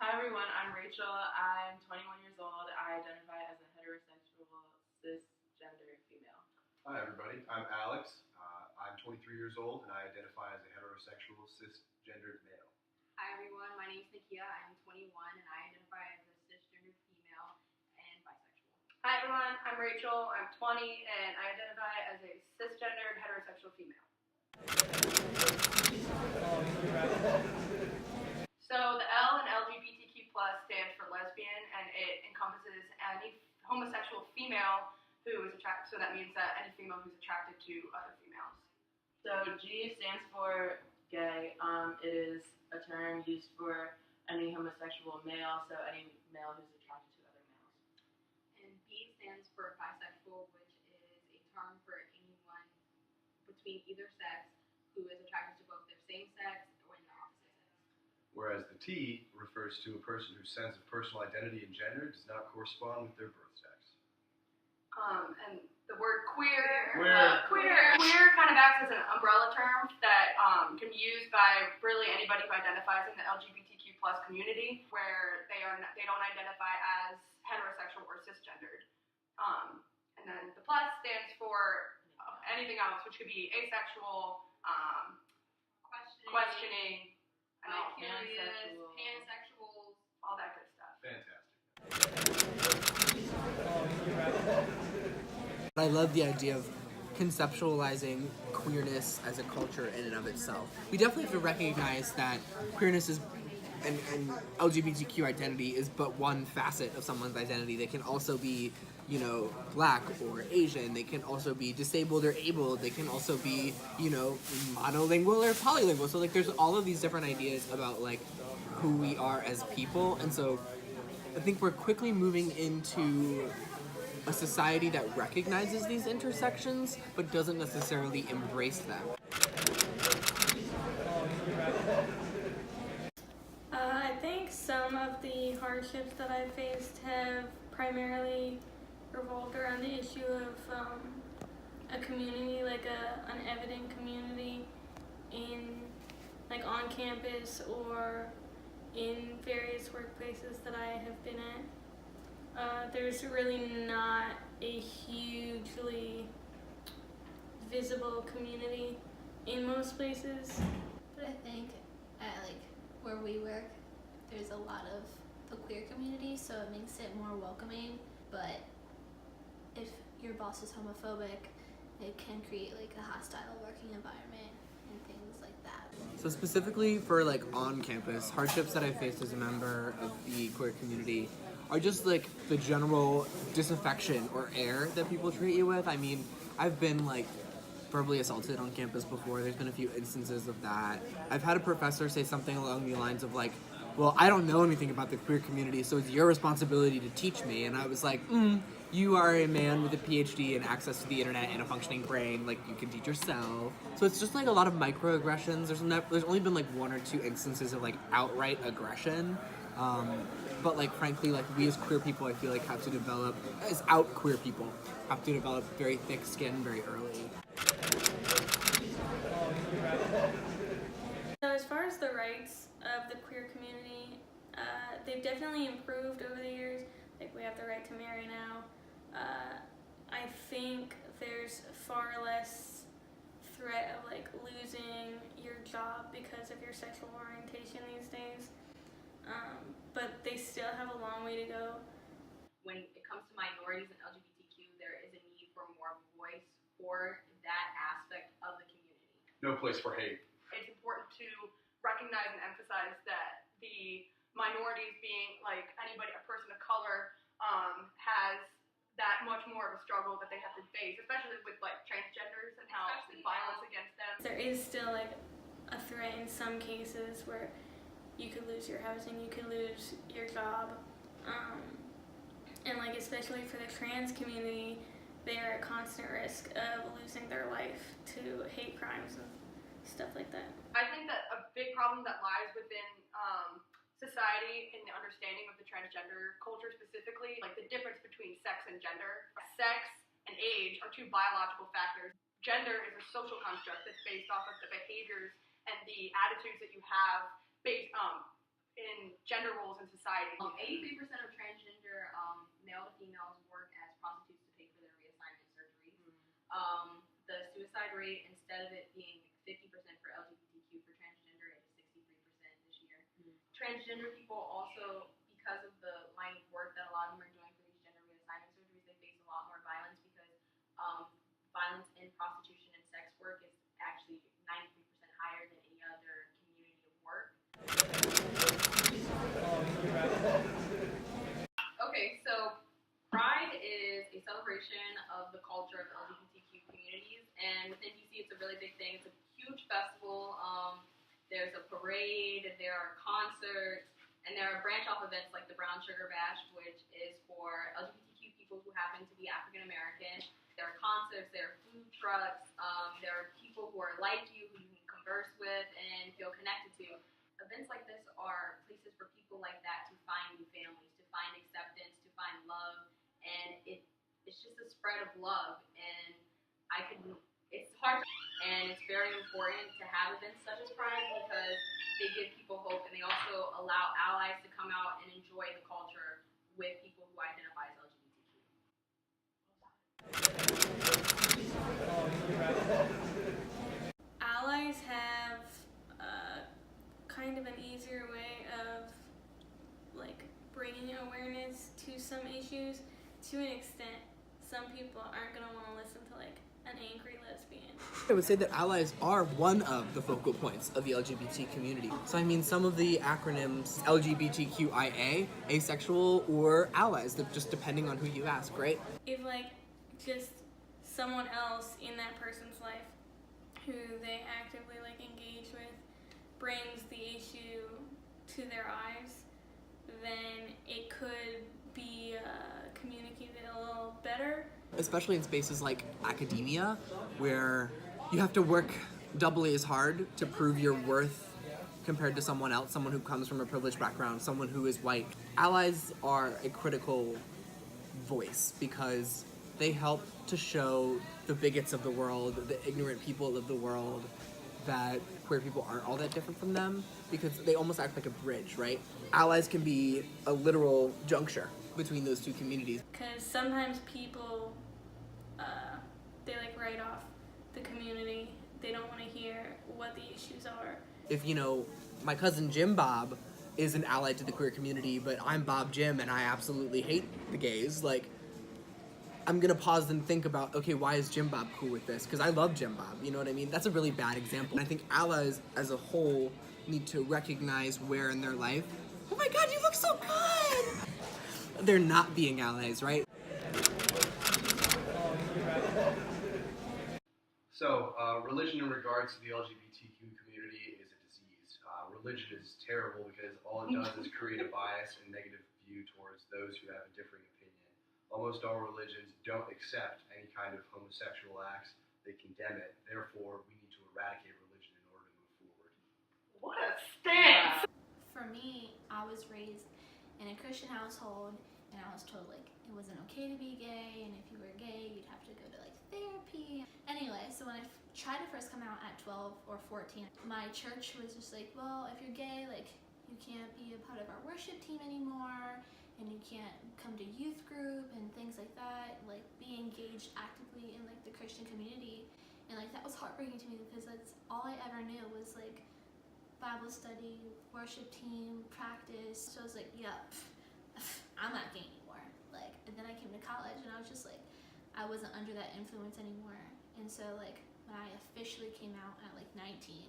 Hi everyone, I'm Rachel. I'm 21 years old. I identify as a heterosexual cisgender female. Hi everybody, I'm Alex. I'm 23 years old and I identify as a heterosexual cisgendered male. Hi everyone, my name is Nakia. I'm 21 and I identify as a cisgendered female and bisexual. Hi everyone, I'm Rachel. I'm 20 and I identify as a cisgendered heterosexual female. So the L in LGBTQ+ stands for lesbian, and it encompasses any homosexual female who is attracted. So that means that any female who's attracted to other females. So G stands for gay. It is a term used for any homosexual male, so any male who's attracted to other males. And B stands for bisexual, which is a term for anyone between either sex who is attracted to both their same sex or in the opposite sex. Whereas the T refers to a person whose sense of personal identity and gender does not correspond with their birth sex. And the word queer Queer. kind of acts as an umbrella term that can be used by really anybody who identifies in the LGBTQ+ community, where they don't identify as heterosexual or cisgendered. And then the plus stands for anything else, which could be asexual, questioning, Bi-curious, pansexuals, all that good stuff. Fantastic. I love the idea of conceptualizing queerness as a culture in and of itself. We definitely have to recognize that queerness is and LGBTQ identity is but one facet of someone's identity. They can also be, black or Asian. They can also be disabled or able. They can also be, monolingual or polylingual. So there's all of these different ideas about who we are as people. And so I think we're quickly moving into a society that recognizes these intersections but doesn't necessarily embrace them. I think some of the hardships that I faced have primarily revolved around the issue of a community, an evident community on campus or in various workplaces that I have been at. There's really not a hugely visible community in most places. But I think at where we work, there's a lot of the queer community, so it makes it more welcoming. But if your boss is homophobic, it can create a hostile working environment and things like that. So specifically for on campus, hardships that I faced as a member of the queer community are just the general disaffection or air that people treat you with. I mean, I've been verbally assaulted on campus before. There's been a few instances of that. I've had a professor say something along the lines of well, I don't know anything about the queer community, so it's your responsibility to teach me. And I was like, you are a man with a PhD and access to the internet and a functioning brain. You can teach yourself. So it's just a lot of microaggressions. There's only been one or two instances of outright aggression. But frankly, we as queer people, I feel have to develop, as out queer people, have to develop very thick skin very early. So as far as the rights of the queer community, they've definitely improved over the years. We have the right to marry now. I think there's far less threat of losing your job because of your sexual orientation these days. But they still have a long way to go. When it comes to minorities and LGBTQ, there is a need for more voice for that aspect of the community. No place for hate. It's important to recognize and emphasize that the minorities, being anybody, a person of color, has that much more of a struggle that they have to face, especially with transgenders and how the violence against them. There is still a threat in some cases where you could lose your housing, you could lose your job, and especially for the trans community, they are at constant risk of losing their life to hate crimes and stuff like that. I think that a big problem that lies within society in the understanding of the transgender culture specifically, the difference between sex and gender. Sex and age are two biological factors. Gender is a social construct that's based off of the behaviors and the attitudes that you have based in gender roles in society. 83% of transgender male to females work as prostitutes to pay for their reassignment surgeries. The suicide rate, instead of it being 50% for LGBTQ for transgender, it is 63% this year. Transgender people also, because of the line of work that a lot of them are doing for these gender reassignment surgeries, they face a lot more violence because violence in prostitution and sex work is actually 93% higher than any other community of work. Okay, so Pride is a celebration of the culture of the LGBTQ communities, and within DC it's a really big thing. It's a huge festival. There's a parade, there are concerts, and there are branch-off events like the Brown Sugar Bash, which is for LGBTQ people who happen to be African American. There are concerts, there are food trucks, there are people who are like you, who you can converse with and feel connected to. Events like this are places for people like that to find new families, to find acceptance, to find love, and it's just a spread of love. And it's hard, and it's very important to have events such as Pride because they give people hope, and they also allow allies to come out and enjoy the culture with people who identify as LGBTQ. Allies have kind of an easier way of like bringing awareness to some issues. To an extent, some people aren't gonna want to listen to like an angry lesbian. I would say that allies are one of the focal points of the LGBT community. So I mean, some of the acronyms LGBTQIA, asexual, or allies, just depending on who you ask, right? If like just someone else in that person's life who they actively like engage with brings the issue to their eyes, then it could be communicated a little better. Especially in spaces like academia, where you have to work doubly as hard to prove your worth compared to someone else, someone who comes from a privileged background, someone who is white. Allies are a critical voice because they help to show the bigots of the world, the ignorant people of the world, that queer people aren't all that different from them, because they almost act like a bridge, right? Allies can be a literal juncture between those two communities. Because sometimes people, they like write off the community. They don't want to hear what the issues are. If, you know, my cousin Jim Bob is an ally to the queer community, but I'm Bob Jim and I absolutely hate the gays, like, I'm gonna pause and think about, okay, why is Jim Bob cool with this? Because I love Jim Bob, you know what I mean? That's a really bad example. And I think allies as a whole need to recognize where in their life, oh my god, you look so good! They're not being allies, right? So, religion in regards to the LGBTQ community is a disease. Religion is terrible because all it does is create a bias and negative view towards those who have a differing opinion. Almost all religions don't accept any kind of homosexual acts. They condemn it. Therefore, we need to eradicate religion in order to move forward. What a stance! For me, I was raised in a Christian household, and I was told like it wasn't okay to be gay, and if you were gay, you'd have to go to like therapy. Anyway, so when I tried to first come out at 12 or 14, my church was just like, well, if you're gay, like you can't be a part of our worship team anymore, and you can't come to youth group and things like that, like be engaged actively in like the Christian community. And like that was heartbreaking to me because that's all I ever knew was like Bible study, worship team, practice. So I was like, yeah, I'm not gay anymore. Like, and then I came to college and I was just like, I wasn't under that influence anymore. And so like when I officially came out at like 19,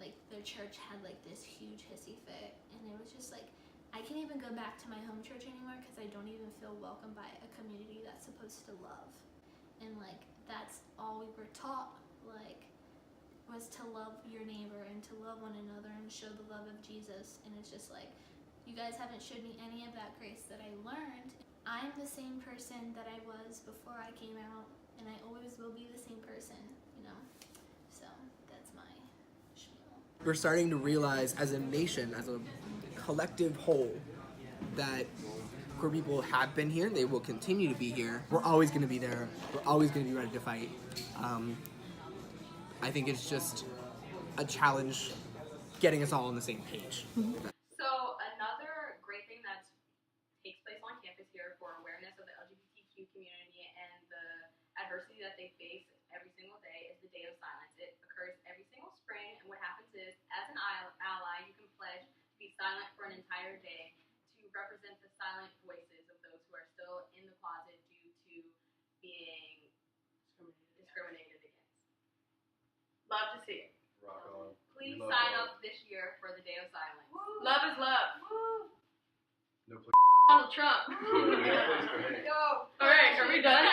like the church had like this huge hissy fit, and it was just like, I can't even go back to my home church anymore because I don't even feel welcomed by a community that's supposed to love. And like that's all we were taught, like, was to love your neighbor and to love one another and show the love of Jesus. And it's just like, you guys haven't showed me any of that grace that I learned. I'm the same person that I was before I came out, and I always will be the same person, you know? So that's my spiel. We're starting to realize as a nation, as a collective whole, that queer people have been here, they will continue to be here. We're always going to be there. We're always going to be ready to fight. I think it's just a challenge getting us all on the same page. So adversity that they face every single day is the Day of Silence. It occurs every single spring, and what happens is, as an ally, you can pledge to be silent for an entire day to represent the silent voices of those who are still in the closet due to being discriminated against. Love to see it. Rock on. Please We love sign love. up this year for the Day of Silence. Love is love. No place. Donald Trump. No place for hate. All right, are we done?